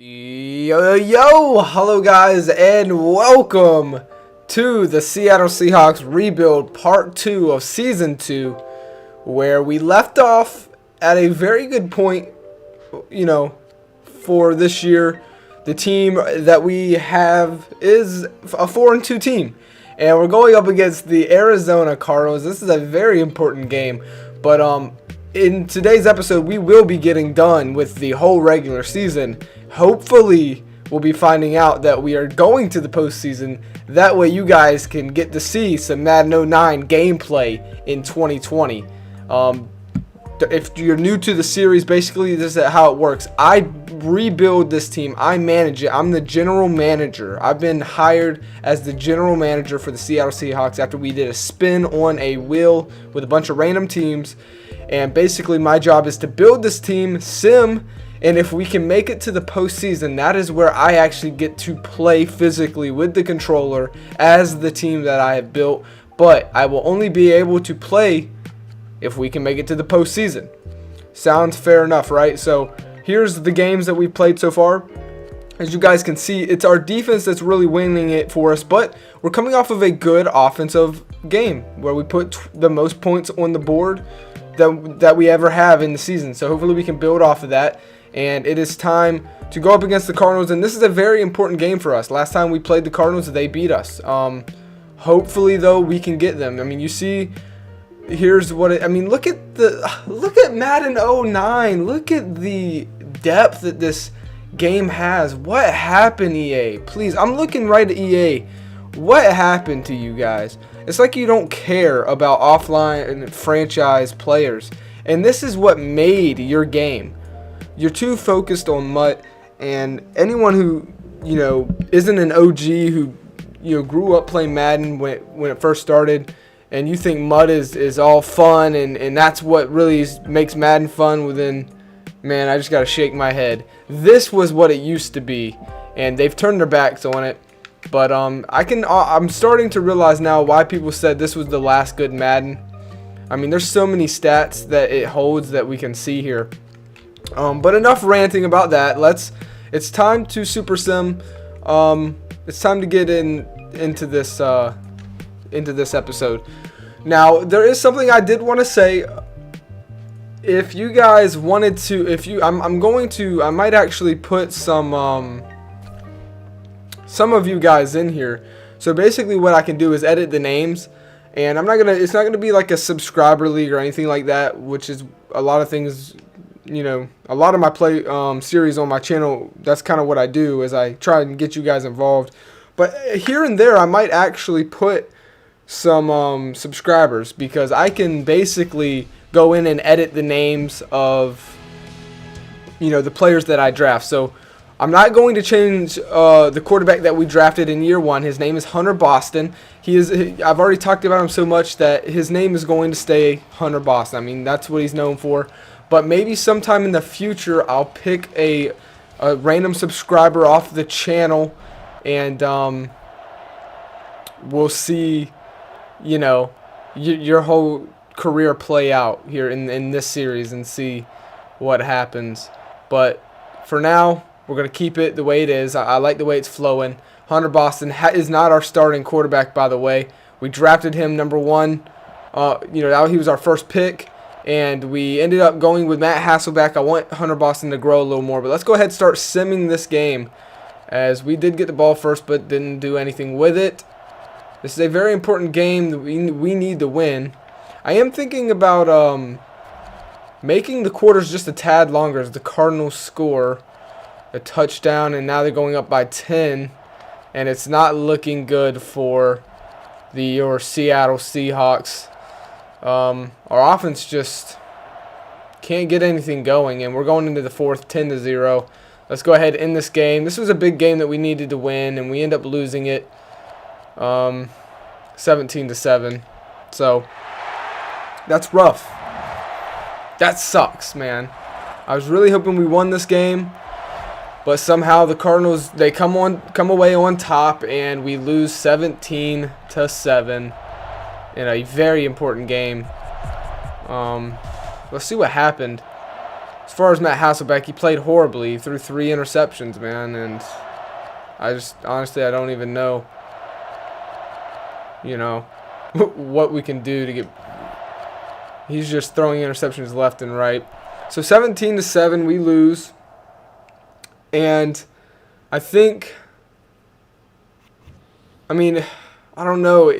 Yo, hello guys, and welcome to the Seattle Seahawks rebuild part 2 of season 2, where we left off at a very good point, for this year. The team that we have is a 4-2 team, and we're going up against the Arizona Cardinals. This is a very important game, but in today's episode, we will be getting done with the whole regular season. Hopefully, we'll be finding out that we are going to the postseason. That way, you guys can get to see some Madden 09 gameplay in 2020. If you're new to the series, basically, this is how it works. I rebuild this team. I manage it. I'm the general manager. I've been hired as the general manager for the Seattle Seahawks after we did a spin on a wheel with a bunch of random teams. And basically, my job is to build this team, sim, and if we can make it to the postseason, that is where I actually get to play physically with the controller as the team that I have built. But I will only be able to play if we can make it to the postseason. Sounds fair enough, right? So here's the games that we've played so far. As you guys can see, it's our defense that's really winning it for us, but we're coming off of a good offensive game where we put the most points on the board that we ever have in the season. So hopefully we can build off of that. And it is time to go up against the Cardinals, and this is a very important game for us. Last time we played the Cardinals, they beat us. Hopefully, though, we can get them. I mean, you see, here's what it, I mean, look at Madden 09. Look at the depth that this game has. What happened, EA? Please, I'm looking right at EA. What happened to you guys? It's like you don't care about offline and franchise players, and this is what made your game. You're too focused on MUT, and anyone who, isn't an OG who, grew up playing Madden when it first started, and you think MUT is all fun, and that's what really makes Madden fun, well then, man, I just got to shake my head. This was what it used to be, and they've turned their backs on it. But I'm starting to realize now why people said this was the last good Madden. I mean, there's so many stats that it holds that we can see here. But enough ranting about that. It's time to super sim. It's time to get into this episode. Now, there is something I did want to say. If you guys wanted to, I might actually put some of you guys in here. So basically, what I can do is edit the names, and it's not gonna be like a subscriber league or anything like that, which is a lot of things. A lot of my play series on my channel, that's kind of what I do, is I try and get you guys involved. But here and there, I might actually put some subscribers, because I can basically go in and edit the names of, the players that I draft. So I'm not going to change the quarterback that we drafted in year 1. His name is Hunter Boston. I've already talked about him so much that his name is going to stay Hunter Boston. I mean, that's what he's known for. But maybe sometime in the future, I'll pick a random subscriber off the channel, and we'll see, your whole career play out here in this series and see what happens. But for now, we're going to keep it the way it is. I like the way it's flowing. Hunter Boston is not our starting quarterback, by the way. We drafted him number 1. He was our first pick. And we ended up going with Matt Hasselbeck. I want Hunter Boston to grow a little more. But let's go ahead and start simming this game, as we did get the ball first but didn't do anything with it. This is a very important game that we need to win. I am thinking about making the quarters just a tad longer as the Cardinals score a touchdown. And now they're going up by 10. And it's not looking good for your Seattle Seahawks. Our offense just can't get anything going, and we're going into the fourth, 10-0. Let's go ahead and end this game. This was a big game that we needed to win, and we end up losing it 17-7. So that's rough. That sucks, man. I was really hoping we won this game, but somehow the Cardinals, they come away on top, and we lose 17-7. In a very important game. Let's see what happened. as far as Matt Hasselbeck, he played horribly. He threw 3 interceptions, man, and I just honestly I don't even know, you know, what we can do to get. He's just throwing interceptions left and right. So 17-7, we lose, and I think. I mean, I don't know.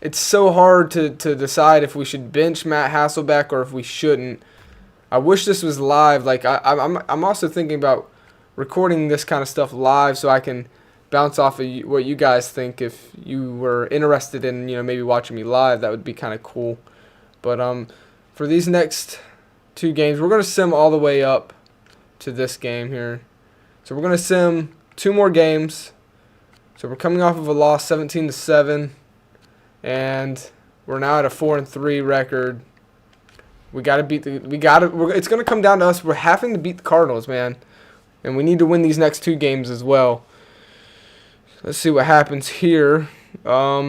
It's so hard to decide if we should bench Matt Hasselbeck or if we shouldn't. I wish this was live. Like I'm also thinking about recording this kind of stuff live so I can bounce off of what you guys think. If you were interested in, maybe watching me live, that would be kind of cool. But for these next 2 games, we're gonna sim all the way up to this game here. So we're gonna sim 2 more games. So we're coming off of a loss, 17-7, and we're now at a 4-3 record. We gotta beat the. It's gonna come down to us. We're having to beat the Cardinals, man, and we need to win these next 2 games as well. Let's see what happens here. Are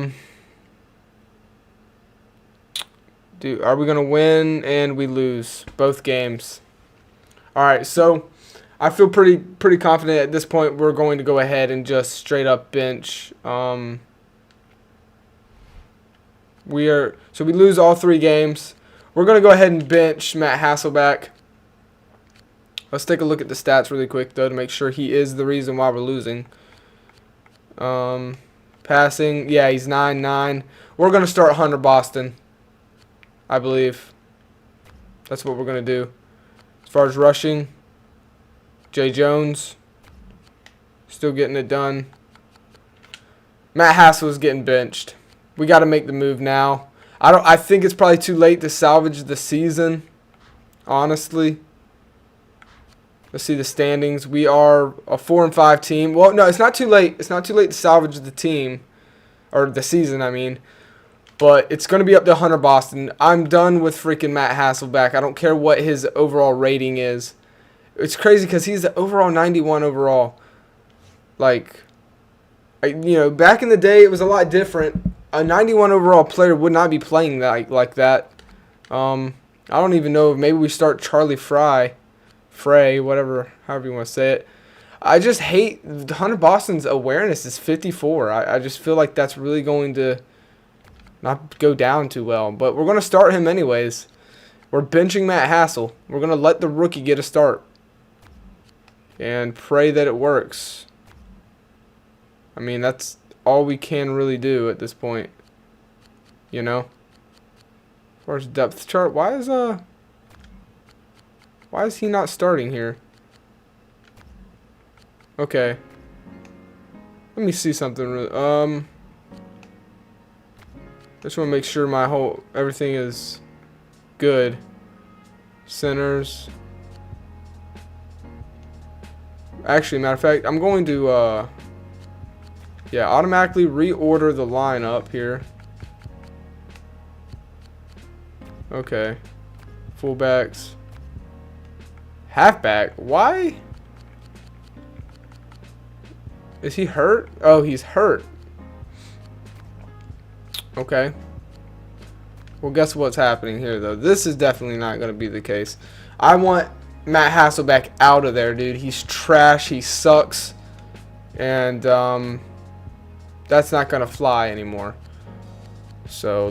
we gonna win and we lose both games? All right, so I feel pretty confident at this point. We're going to go ahead and just straight up bench. So we lose all 3 games. We're going to go ahead and bench Matt Hasselbeck. Let's take a look at the stats really quick, though, to make sure he is the reason why we're losing. Passing, yeah, he's 9-9. We're going to start Hunter Boston, I believe. That's what we're going to do. As far as rushing, Jay Jones, still getting it done. Matt Hassel is getting benched. We got to make the move now. I think it's probably too late to salvage the season, honestly. Let's see the standings. We are a 4-5 team. Well, no, it's not too late. It's not too late to salvage the team, or the season, I mean. But it's going to be up to Hunter Boston. I'm done with freaking Matt Hasselbeck. I don't care what his overall rating is. It's crazy because he's the overall 91 overall. Like, back in the day, it was a lot different. A 91 overall player would not be playing like that. I don't even know. Maybe we start Charlie Frey, however you want to say it. I just hate Hunter Boston's awareness is 54. I just feel like that's really going to not go down too well. But we're going to start him anyways. We're benching Matt Hassel. We're going to let the rookie get a start and pray that it works. I mean, that's all we can really do at this point, As far as depth chart, why is he not starting here? Okay, let me see something really. I just want to make sure everything is good. Centers. Actually, matter of fact, I'm going to automatically reorder the lineup here. Okay. Fullbacks. Halfback. Why? Is he hurt? Oh, he's hurt. Okay. Well, guess what's happening here, though? This is definitely not going to be the case. I want Matt Hasselbeck out of there, dude. He's trash. He sucks. And, that's not going to fly anymore. So,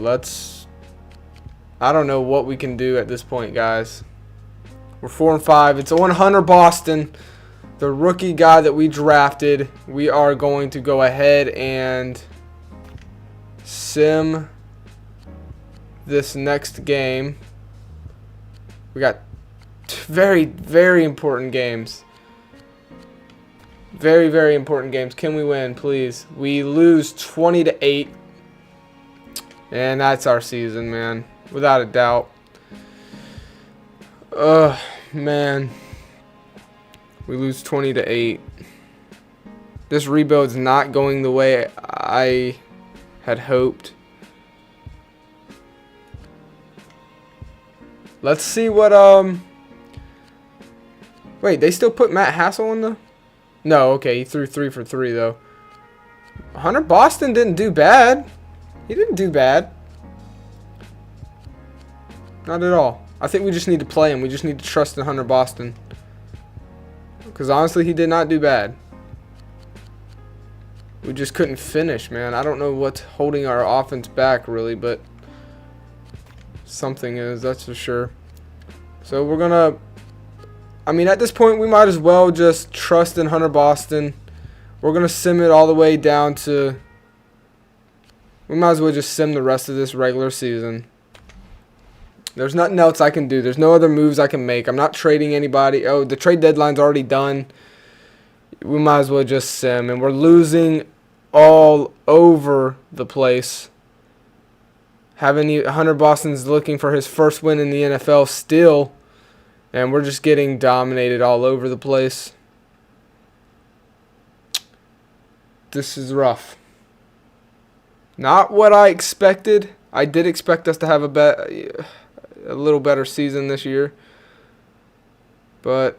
I don't know what we can do at this point, guys. We're 4-5. It's on Hunter Boston, the rookie guy that we drafted. We are going to go ahead and sim this next game. We got very, very important games. Very, very important games. Can we win, please? We lose 20-8. And that's our season, man. Without a doubt. Man. We lose 20-8. This rebuild's not going the way I had hoped. Let's see what, wait, they still put Matt Hassel in the... No, okay, he threw 3 for 3, though. Hunter Boston didn't do bad. He didn't do bad. Not at all. I think we just need to play him. We just need to trust in Hunter Boston. Because honestly, he did not do bad. We just couldn't finish, man. I don't know what's holding our offense back, really, but something is, that's for sure. So we're going to... I mean, at this point, we might as well just trust in Hunter Boston. We're going to sim it all the way down to... We might as well just sim the rest of this regular season. There's nothing else I can do. There's no other moves I can make. I'm not trading anybody. Oh, the trade deadline's already done. We might as well just sim. And we're losing all over the place. Hunter Boston's looking for his first win in the NFL still. And we're just getting dominated all over the place. This is rough. Not what I expected. I did expect us to have a little better season this year. But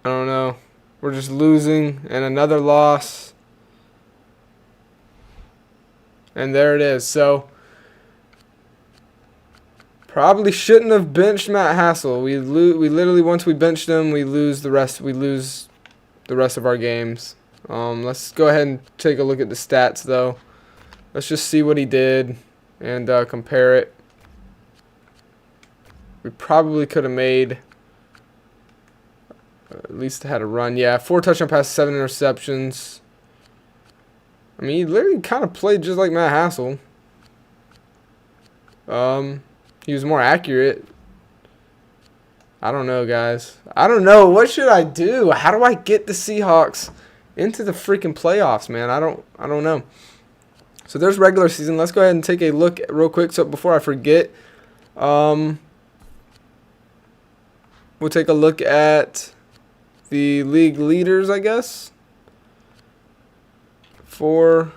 I don't know. We're just losing and another loss. And there it is. So probably shouldn't have benched Matt Hassel. We literally, once we benched him, we lose the rest. We lose the rest of our games. Let's go ahead and take a look at the stats, though. Let's just see what he did and compare it. We probably could have made at least had a run. Yeah, 4 touchdown passes, 7 interceptions. I mean, he literally kind of played just like Matt Hassel. He was more accurate. I don't know, guys. I don't know. What should I do? How do I get the Seahawks into the freaking playoffs, man? I don't know. So there's regular season. Let's go ahead and take a look real quick. So before I forget, we'll take a look at the league leaders, I guess. Here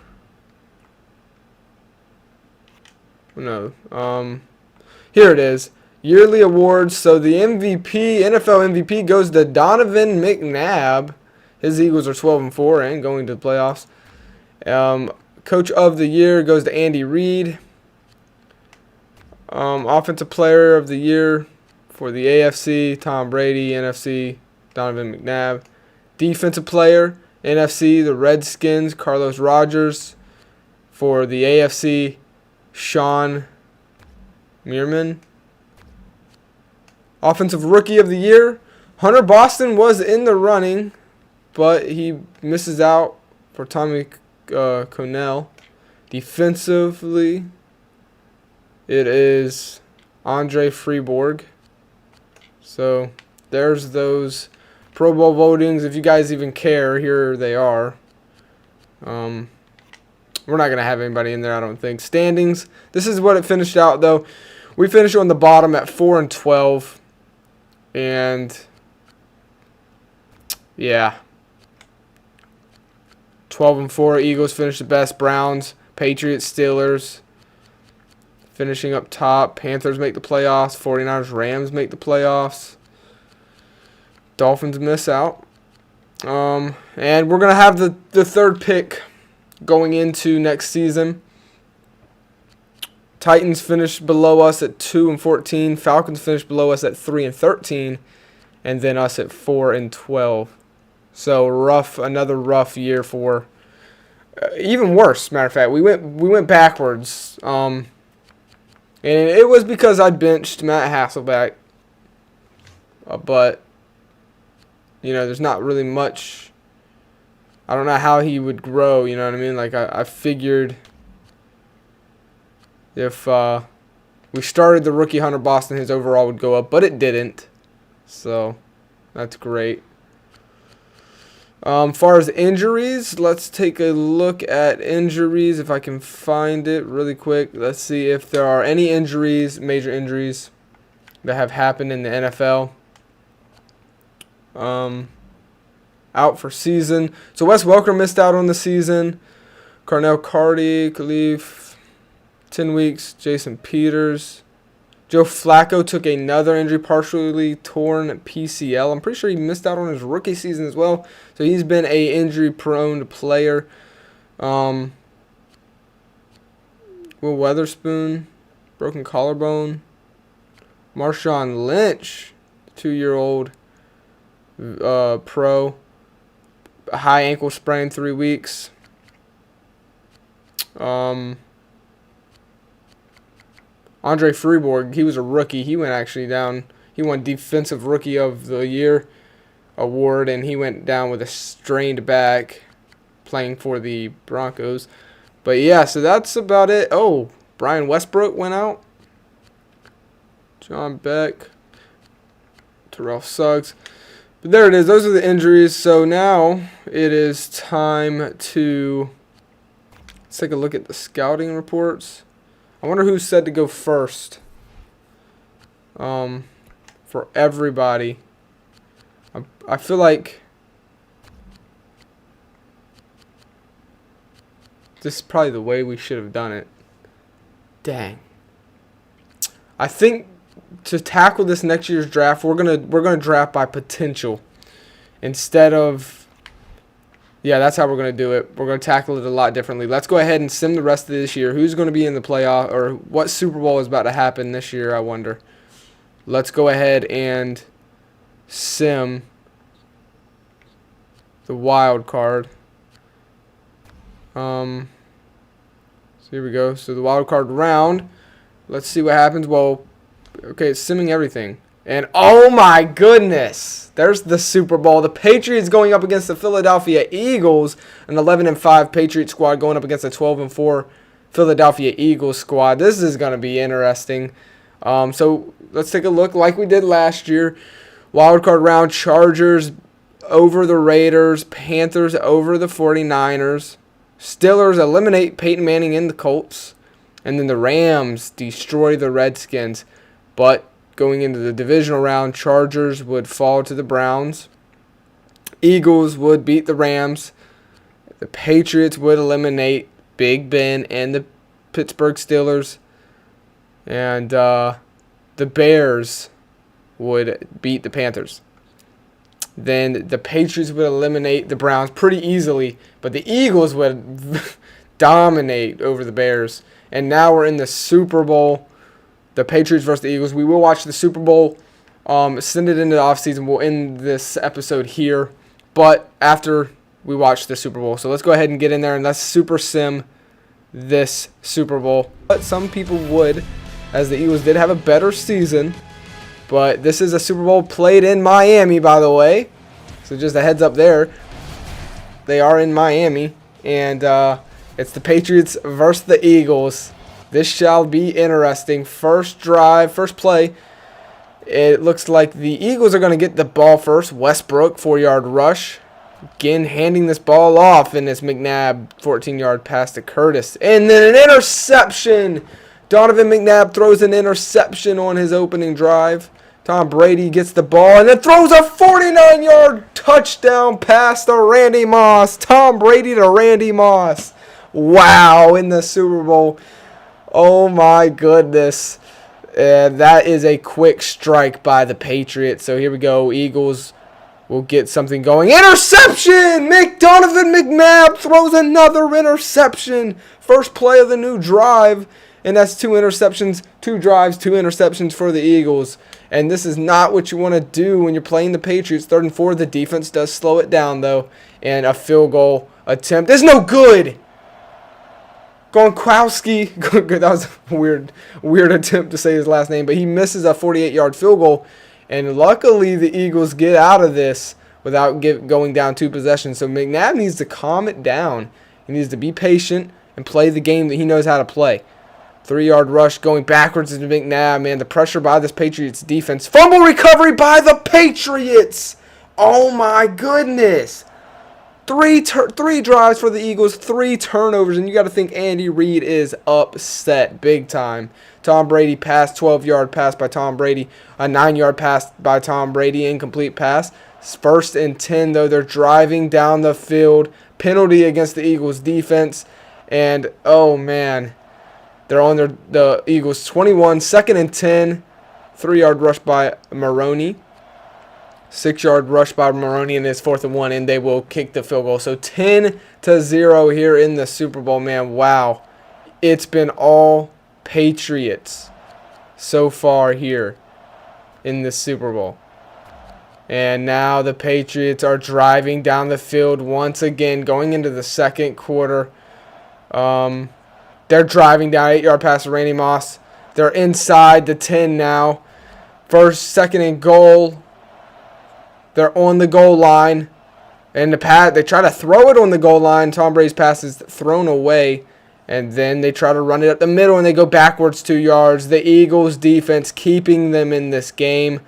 it is. Yearly awards. So the MVP, NFL MVP, goes to Donovan McNabb. His Eagles are 12-4 and going to the playoffs. Coach of the Year goes to Andy Reid. Offensive Player of the Year for the AFC, Tom Brady. NFC, Donovan McNabb. Defensive Player, NFC, the Redskins, Carlos Rogers. For the AFC, Sean Meerman. Offensive Rookie of the Year, Hunter Boston was in the running, but he misses out for Tommy Connell. Defensively, it is Andre Freeborg. So there's those Pro Bowl votings. If you guys even care, here they are. We're not going to have anybody in there, I don't think. Standings, this is what it finished out, though. We finished on the bottom at 4-12. And yeah, 12-4. Eagles finished the best. Browns, Patriots, Steelers finishing up top. Panthers make the playoffs. 49ers, Rams make the playoffs. Dolphins miss out. And we're gonna have the third pick going into next season. Titans finished below us at 2-14. Falcons finished below us at 3-13, and then us at 4-12. So rough, another rough year for. Even worse, matter of fact, we went backwards. And it was because I benched Matt Hasselbeck. But you know, there's not really much. I don't know how he would grow. You know what I mean? Like I figured. If we started the rookie Hunter Boston, his overall would go up, but it didn't. So that's great. Far as injuries, let's take a look at injuries if I can find it really quick. Let's see if there are any injuries, major injuries, that have happened in the NFL. Out for season. So Wes Welker missed out on the season. Carnell Carty, Khalif, 10 weeks. Jason Peters. Joe Flacco took another injury, partially torn PCL. I'm pretty sure he missed out on his rookie season as well. So he's been a injury-prone player. Will Weatherspoon broken collarbone. Marshawn Lynch, 2-year-old pro. A high ankle sprain, 3 weeks. Andre Freeborg, he was a rookie. He went actually down. He won Defensive Rookie of the Year award, and he went down with a strained back playing for the Broncos. But yeah, so that's about it. Oh, Brian Westbrook went out. John Beck. Terrell Suggs. But there it is. Those are the injuries. So now it is time to let's take a look at the scouting reports. I wonder who said to go first. For everybody. I feel like this is probably the way we should have done it. Dang. I think to tackle this next year's draft, we're gonna draft by potential instead of, yeah, that's how we're gonna do it. We're gonna tackle it a lot differently. Let's go ahead and sim the rest of this year. Who's gonna be in the playoff, or what Super Bowl is about to happen this year? I wonder. Let's go ahead and sim the wild card. So here we go. So the wild card round. Let's see what happens. Well, okay, it's simming everything. And oh my goodness, there's the Super Bowl. The Patriots going up against the Philadelphia Eagles, an 11-5 Patriot squad going up against a 12-4 Philadelphia Eagles squad. This is going to be interesting. So let's take a look like we did last year. Wild card round: Chargers over the Raiders, Panthers over the 49ers, Steelers eliminate Peyton Manning and the Colts, and then the Rams destroy the Redskins. But going into the divisional round, Chargers would fall to the Browns, Eagles would beat the Rams, the Patriots would eliminate Big Ben and the Pittsburgh Steelers, and the Bears would beat the Panthers. Then the Patriots would eliminate the Browns pretty easily, but the Eagles would dominate over the Bears. And now we're in the Super Bowl, the Patriots versus the Eagles. We will watch the Super Bowl, send it into the offseason. We'll end this episode here, but after we watch the Super Bowl. So let's go ahead and get in there and let's super sim this Super Bowl. But some people would, as the Eagles did have a better season. But this is a Super Bowl played in Miami, by the way. So just a heads up there. They are in Miami. And it's the Patriots versus the Eagles. This shall be interesting. First drive, first play. It looks like the Eagles are going to get the ball first. Westbrook, 4-yard rush. Again, handing this ball off. And it's McNabb, 14-yard pass to Curtis. And then an interception. Donovan McNabb throws an interception on his opening drive. Tom Brady gets the ball and then throws a 49-yard touchdown pass to Randy Moss. Tom Brady to Randy Moss. Wow, in the Super Bowl. Oh my goodness. That is a quick strike by the Patriots. So here we go. Eagles will get something going. Interception! Donovan McNabb throws another interception. First play of the new drive. And that's 2 interceptions, 2 drives, 2 interceptions for the Eagles. And this is not what you want to do when you're playing the Patriots. 3rd and 4, the defense does slow it down, though. And a field goal attempt is no good. Gronkowski, that was a weird attempt to say his last name. But he misses a 48-yard field goal. And luckily, the Eagles get out of this without going down 2 possessions. So McNabb needs to calm it down. He needs to be patient and play the game that he knows how to play. 3-yard rush going backwards to McNabb. Man, the pressure by this Patriots defense. Fumble recovery by the Patriots. Oh, my goodness. 3 drives for the Eagles, 3 turnovers. And you got to think Andy Reid is upset big time. Tom Brady pass, 12-yard pass by Tom Brady. A 9-yard pass by Tom Brady, incomplete pass. 1st and 10, though. They're driving down the field. Penalty against the Eagles defense. And, oh, man. They're on the Eagles 21, 2nd and 10. 3-yard rush by Maroney. 6-yard rush by Maroney, and it's 4th and 1, and they will kick the field goal. So 10-0 here in the Super Bowl, man. Wow. It's been all Patriots. so far here in the Super Bowl. And now the Patriots are driving down the field once again, going into the second quarter. They're driving down 8-yard pass to Randy Moss. They're inside the 10 now. Second and goal. They're on the goal line. And they try to throw it on the goal line. Tom Brady's pass is thrown away. And then they try to run it up the middle, and they go backwards 2 yards. The Eagles defense keeping them in this game.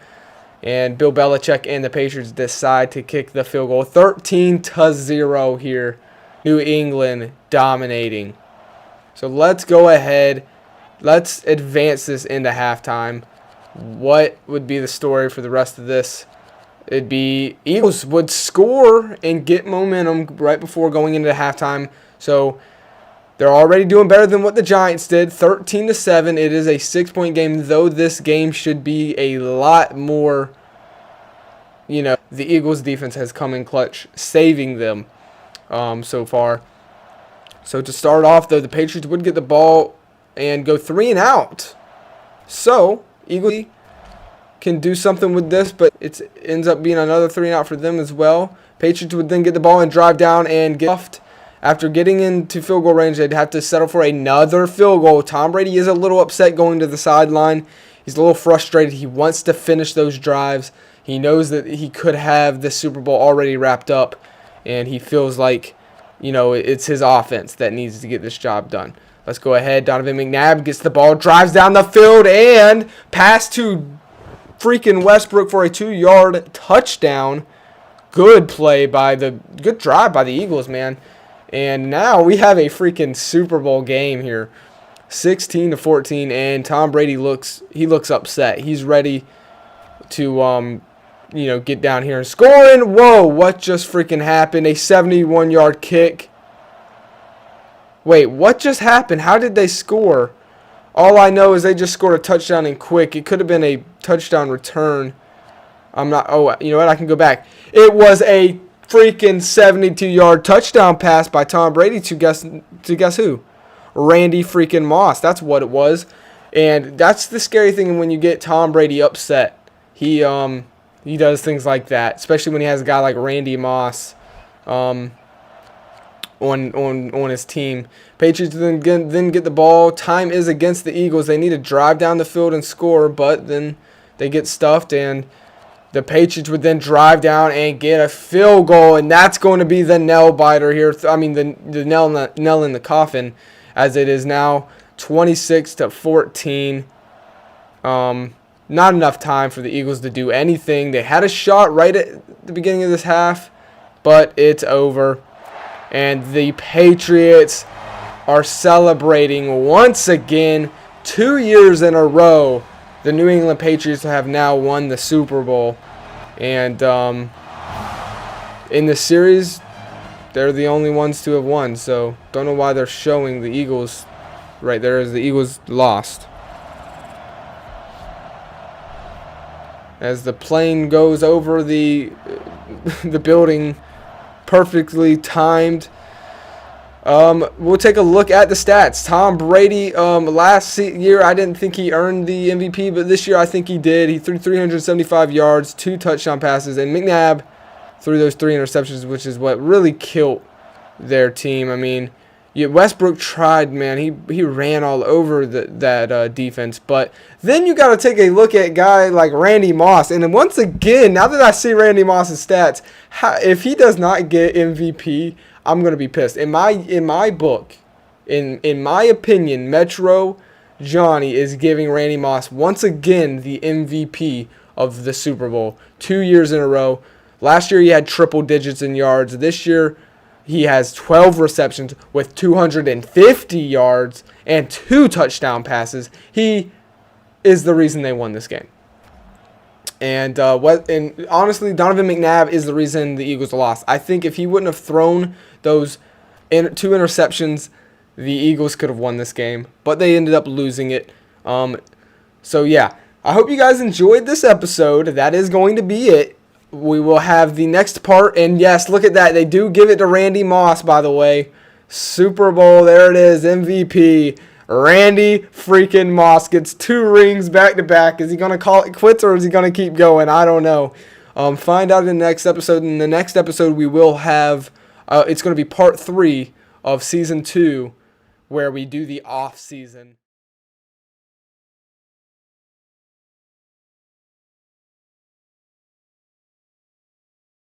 And Bill Belichick and the Patriots decide to kick the field goal. 13-0 here. New England dominating. So let's go ahead. Let's advance this into halftime. What would be the story for the rest of this? It'd be Eagles would score and get momentum right before going into halftime. So they're already doing better than what the Giants did. 13-7. It is a 6-point game, though this game should be a lot more. You know, the Eagles defense has come in clutch, saving them so far. So to start off, though, the Patriots would get the ball and go 3 and out. So Eagles can do something with this, but it ends up being another 3 and out for them as well. Patriots would then get the ball and drive down and get stuffed. After getting into field goal range, they'd have to settle for another field goal. Tom Brady is a little upset going to the sideline. He's a little frustrated. He wants to finish those drives. He knows that he could have the Super Bowl already wrapped up, and he feels like, you know, it's his offense that needs to get this job done. Let's go ahead. Donovan McNabb gets the ball, drives down the field, and pass to freaking Westbrook for a 2-yard touchdown. Good drive by the Eagles, man. And now we have a freaking Super Bowl game here. 16-14, and Tom Brady looks upset. He's ready to get down here and score. And whoa, what just freaking happened? A 71-yard kick. Wait, what just happened? How did they score? All I know is they just scored a touchdown and quick. It could have been a touchdown return. Oh, you know what? I can go back. It was a freaking 72-yard touchdown pass by Tom Brady to guess who? Randy freaking Moss. That's what it was. And that's the scary thing when you get Tom Brady upset. He does things like that, especially when he has a guy like Randy Moss on his team. Patriots then get the ball. Time is against the Eagles. They need to drive down the field and score, but then they get stuffed, and the Patriots would then drive down and get a field goal, and that's going to be the nail biter here. I mean, the nail in the coffin, as it is now 26-14. Not enough time for the Eagles to do anything. They had a shot right at the beginning of this half, but it's over. And the Patriots are celebrating once again. 2 years in a row, the New England Patriots have now won the Super Bowl. And in the series, they're the only ones to have won. So don't know why they're showing the Eagles right there as the Eagles lost. As the plane goes over the building, perfectly timed. We'll take a look at the stats. Tom Brady, last year I didn't think he earned the MVP, but this year I think he did. He threw 375 yards, 2 touchdown passes, and McNabb threw those 3 interceptions, which is what really killed their team. I mean, Westbrook tried, man. He ran all over that defense. But then you got to take a look at a guy like Randy Moss. And then once again, now that I see Randy Moss's stats, if he does not get MVP, I'm going to be pissed. In my book, in my opinion, MetroJohnny is giving Randy Moss once again the MVP of the Super Bowl. 2 years in a row. Last year he had triple digits in yards. This year he has 12 receptions with 250 yards and 2 touchdown passes. He is the reason they won this game. And honestly, Donovan McNabb is the reason the Eagles lost. I think if he wouldn't have thrown those 2 interceptions, the Eagles could have won this game. But they ended up losing it. So yeah, I hope you guys enjoyed this episode. That is going to be it. We will have the next part, and yes, look at that. They do give it to Randy Moss, by the way. Super Bowl, there it is, MVP. Randy freaking Moss gets 2 rings back to back. Is he going to call it quits or is he going to keep going? I don't know. Find out in the next episode. In the next episode, we will have, it's going to be part 3 of season 2, where we do the off season.